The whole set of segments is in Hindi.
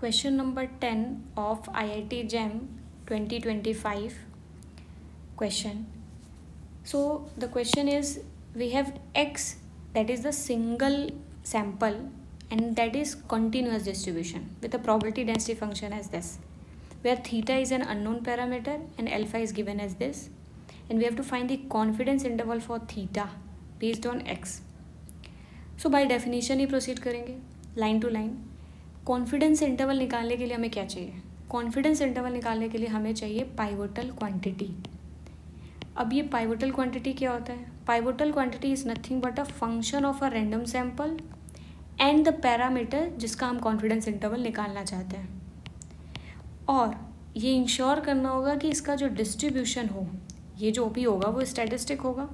Question number 10 of IIT JEM 2025 question. So the question is, we have X, that is the single sample, and that is continuous distribution with a probability density function as this, where theta is an unknown parameter and alpha is given as this, and we have to find the confidence interval for theta based on X. So by definition he proceed करेंगे line to line. Confidence interval निकालने के लिए हमें क्या चाहिए? कॉन्फिडेंस इंटरवल निकालने के लिए हमें चाहिए पाइवोटल क्वांटिटी. अब ये पाइवोटल क्वांटिटी क्या होता है? Pivotal quantity is nothing but a function of a random sample and the parameter जिसका हम कॉन्फिडेंस इंटरवल निकालना चाहते हैं. और ये इंश्योर करना होगा कि इसका जो डिस्ट्रीब्यूशन हो, ये जो भी होगा वो स्टैटिस्टिक होगा.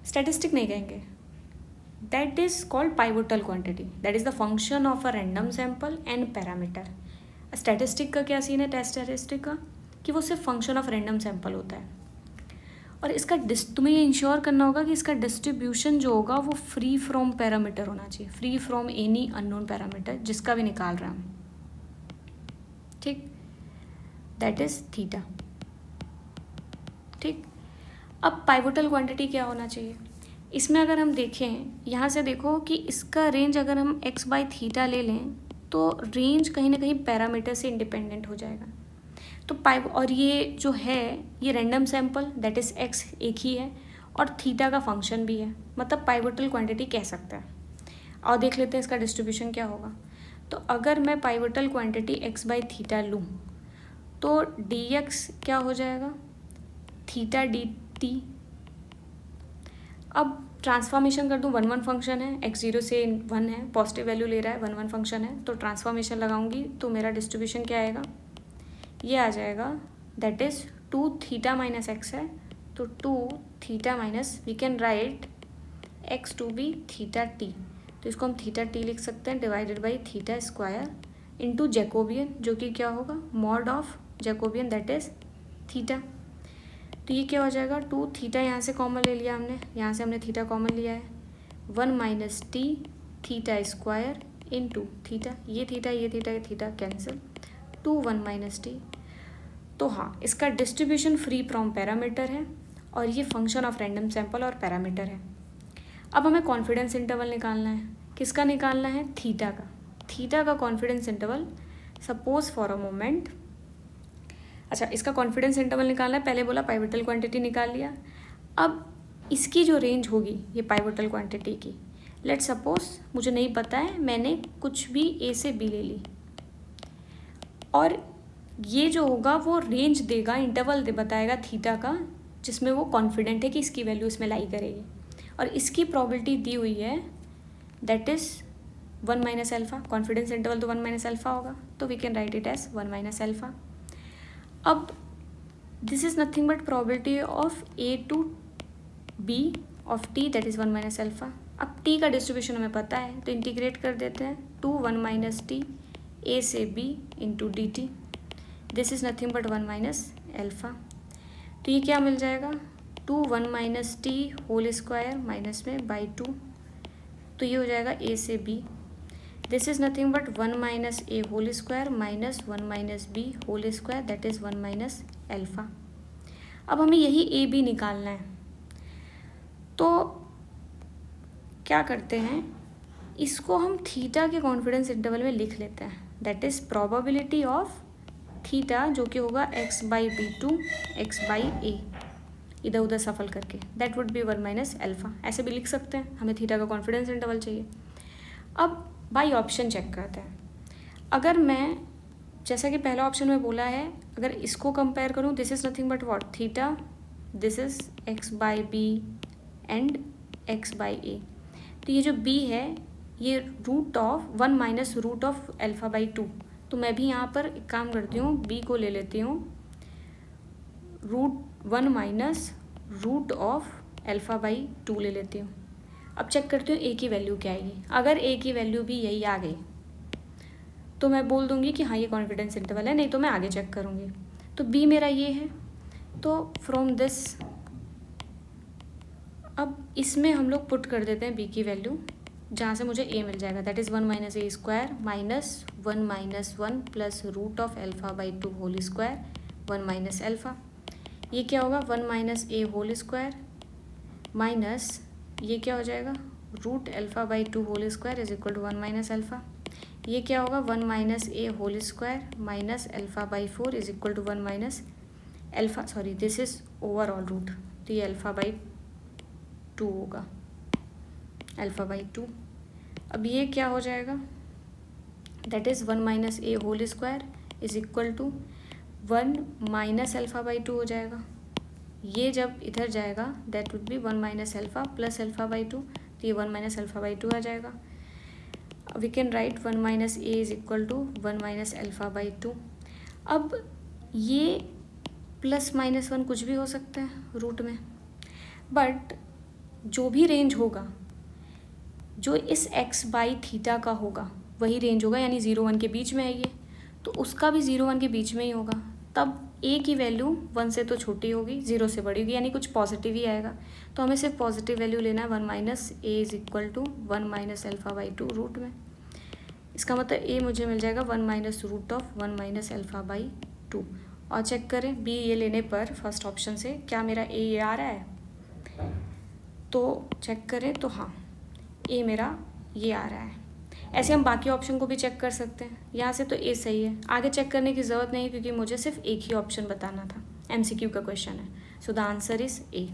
स्टैटिस्टिक नहीं कहेंगे, that is called pivotal quantity, that is the function of a random sample and parameter. Statistic का क्या सीन है? टेस्ट स्टैटिस्टिक का कि वो सिर्फ फंक्शन ऑफ रैंडम सैंपल होता है, और इसका तुम्हें ये इंश्योर करना होगा कि इसका डिस्ट्रीब्यूशन जो होगा वो फ्री फ्रॉम पैरामीटर होना चाहिए, free from any unknown parameter जिसका भी निकाल रहे हैं हम. ठीक, दैट इज थीटा. ठीक, अब पाइवोटल क्वांटिटी क्या होना चाहिए? इसमें अगर हम देखें, यहाँ से देखो कि इसका रेंज अगर हम x बाई थीटा ले लें तो रेंज कहीं ना कहीं पैरामीटर से इंडिपेंडेंट हो जाएगा. तो और ये जो है ये random sample that is x एक ही है और थीटा का फंक्शन भी है, मतलब पाइवोटल क्वांटिटी कह सकते हैं. और देख लेते हैं इसका डिस्ट्रीब्यूशन क्या होगा. तो अगर मैं pivotal quantity x by theta लूँ तो dx क्या हो जाएगा? Theta dt. अब ट्रांसफॉर्मेशन कर दूँ, 1 फंक्शन है, x0 से 1 है, पॉजिटिव वैल्यू ले रहा है, 1 फंक्शन है, तो ट्रांसफॉर्मेशन लगाऊंगी तो मेरा डिस्ट्रीब्यूशन क्या आएगा? ये आ जाएगा, that is 2 theta minus x है, तो 2 theta minus we can write x to be theta t, तो इसको हम थीटा टी लिख सकते हैं divided by theta square into Jacobian, जो कि क्या होगा? Mod of Jacobian that is theta. तो ये क्या हो जाएगा? 2 थीटा यहाँ से कॉमन ले लिया हमने, यहाँ से हमने थीटा कॉमन लिया है, 1 minus T theta square into theta, ये थीटा कैंसिल, 2 1 माइनस टी. तो हाँ, इसका डिस्ट्रीब्यूशन फ्री फ्रॉम पैरामीटर है और ये फंक्शन ऑफ रैंडम सैंपल और पैरामीटर है. अब हमें कॉन्फिडेंस इंटरवल निकालना है. किसका निकालना है? थीटा का. थीटा का confidence interval, suppose for a moment, अच्छा इसका कॉन्फिडेंस इंटरवल निकालना है. पहले बोला पाइवोटल क्वांटिटी निकाल लिया. अब इसकी जो रेंज होगी ये पाइवोटल क्वांटिटी की, लेट सपोज मुझे नहीं पता है, मैंने कुछ भी ए से बी ले ली, और ये जो होगा वो रेंज देगा, इंटरवल बताएगा थीटा का, जिसमें वो कॉन्फिडेंट है कि इसकी वैल्यू इसमें लाई करेगी, और इसकी प्रोबेबिलिटी दी हुई है that is 1 minus alpha. Confidence interval तो 1 माइनस अल्फ़ा होगा, तो we can write it as 1 minus alpha. अब this is nothing but probability of A to B of T that is 1 minus alpha. अब टी का डिस्ट्रीब्यूशन हमें पता है तो इंटीग्रेट कर देते हैं, 2 1 माइनस टी ए से b into d t, this is nothing but 1 minus alpha. तो ये क्या मिल जाएगा? 2 1 minus t whole square minus में बाई 2, तो ये हो जाएगा ए से b. This is nothing but 1 minus a whole square minus 1 minus b whole square that is 1 minus alpha. अब हमें यही ए बी निकालना है, तो क्या करते हैं, इसको हम थीटा के कॉन्फिडेंस इंटरवल में लिख लेते हैं, that is probability of theta, जो कि होगा x by B to X by A, इधर उधर सफल करके, that would be 1 minus alpha. ऐसे भी लिख सकते हैं, हमें थीटा का कॉन्फिडेंस इंटरवल चाहिए. अब बाई ऑप्शन चेक करते हैं. अगर मैं, जैसा कि पहला ऑप्शन में बोला है, अगर इसको कंपेयर करूँ, this is nothing but what? Theta, this is X by B and X by A. तो ये जो बी है ये root of 1 minus root of alpha by 2, तो मैं भी यहाँ पर एक काम करती हूँ, बी को ले लेती हूँ root 1 minus root of alpha by 2 ले लेती हूँ. अब चेक करती हूँ ए की वैल्यू क्या आएगी. अगर ए की वैल्यू भी यही आ गई तो मैं बोल दूँगी कि हाँ ये कॉन्फिडेंस इंटरवल है, नहीं तो मैं आगे चेक करूँगी. तो बी मेरा ये है, तो फ्रॉम दिस अब इसमें हम लोग पुट कर देते हैं बी की वैल्यू, जहाँ से मुझे ए मिल जाएगा, that is 1 minus a square minus 1 minus 1 plus root of alpha by 2 whole square 1 minus alpha. ये क्या होगा, 1 minus a whole square minus ये क्या हो जाएगा, root alpha by 2 whole square is equal to 1 minus alpha. ये क्या होगा, 1 minus a whole square minus alpha by 4 is equal to 1 minus alpha, sorry this is overall root, तो ये एल्फ़ा बाई 2 होगा, एल्फ़ा बाई 2। अब ये क्या हो जाएगा, that is 1 minus a whole square is equal to 1 minus alpha by 2 हो जाएगा। ये जब इधर जाएगा that would be 1 minus alpha plus alpha by 2, तो ये 1 माइनस एल्फ़ा बाई 2 आ जाएगा। We can write 1 minus a is equal to 1 minus alpha by 2। अब ये प्लस माइनस 1 कुछ भी हो सकता है रूट में, बट जो भी रेंज होगा जो इस x बाई थीटा का होगा वही रेंज होगा, यानी 0-1 के बीच में है ये, तो उसका भी 0-1 के बीच में ही होगा। तब a की वैल्यू 1 से तो छोटी होगी, 0 से बड़ी होगी, यानी कुछ पॉजिटिव ही आएगा। तो हमें सिर्फ पॉजिटिव वैल्यू लेना है, 1 minus a is equal to 1 minus alpha by 2 root में। इसका मतलब a मुझे मिल जाएगा 1 minus root of 1 minus alpha by 2। और चेक करें b ये लेने पर फर्स्ट ऑप्शन से क्या मेरा a ये आ रहा है, तो चेक करें तो हाँ ए मेरा ये आ रहा है। ऐसे हम बाकी ऑप्शन को भी चेक कर सकते हैं, यहाँ से तो ए सही है, आगे चेक करने की ज़रूरत नहीं क्योंकि मुझे सिर्फ एक ही ऑप्शन बताना था, एमसीक्यू का क्वेश्चन है। So the answer is a.